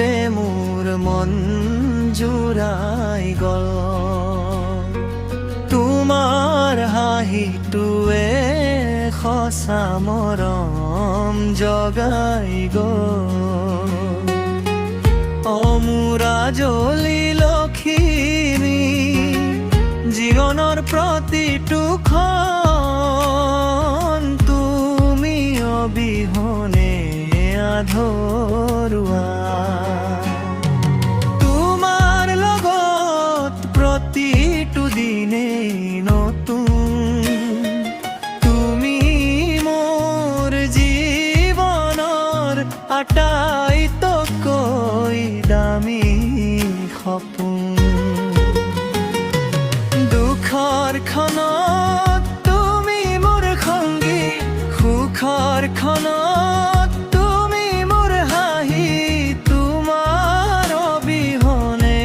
পলকতে মোৰ মন জুৰাই গ'ল তোমাৰ হাঁহিটোৱে সঁচা মৰম জগাই গ'ল অমূৰা জ্বলি লখিমী জীৱনৰ প্ৰতিটো ক্ষণ তুমি অবিহনে আধৰুৱা তোমাৰ লগত প্ৰতিটো দিনেই নতুন তুমি মোৰ জীৱনৰ আটাইতকৈ দামী সপোন দুখৰ ক্ষণত তুমি মোৰ সংগী সুখৰ ক্ষণত তুমি মোৰ হাঁহি তোমাৰ অবিহনে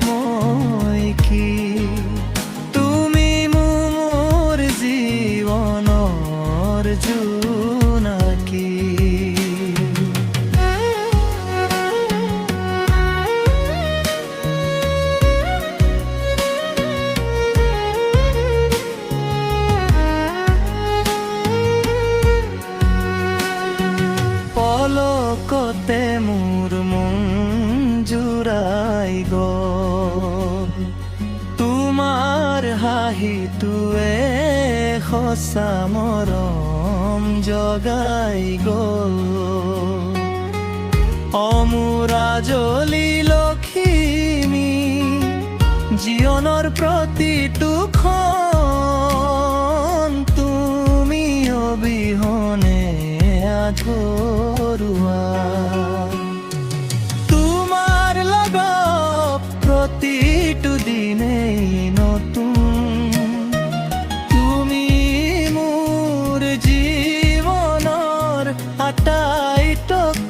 মই কি তুমি মোৰ জীৱনৰ জোনাকী পলকতে মোৰ মন জুৰাই গ'ল তোমাৰ হাঁহিটোৱে সঁচা মৰম জগাই গ'ল অমূৰা জ্বলি লখিমী জীৱনৰ প্ৰতিটো ক্ষণ তুমি অবিহনে আধৰুৱা তোমাৰ লগত প্ৰতিটো দিনেই নতুন তুমি মোৰ জীৱনৰ আটাইতকৈ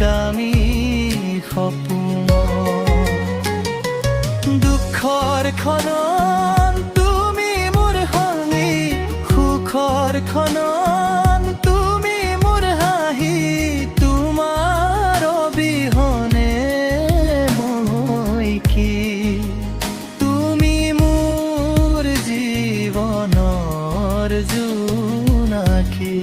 দামী সপোন দুখৰ ক্ষণত তুমি মোৰ সংগী সুখৰ ক্ষণত তুমি মোৰ হাঁহি তোমাৰ অবিহনে মই কি তুমি মোৰ জীৱনৰ জোনাকী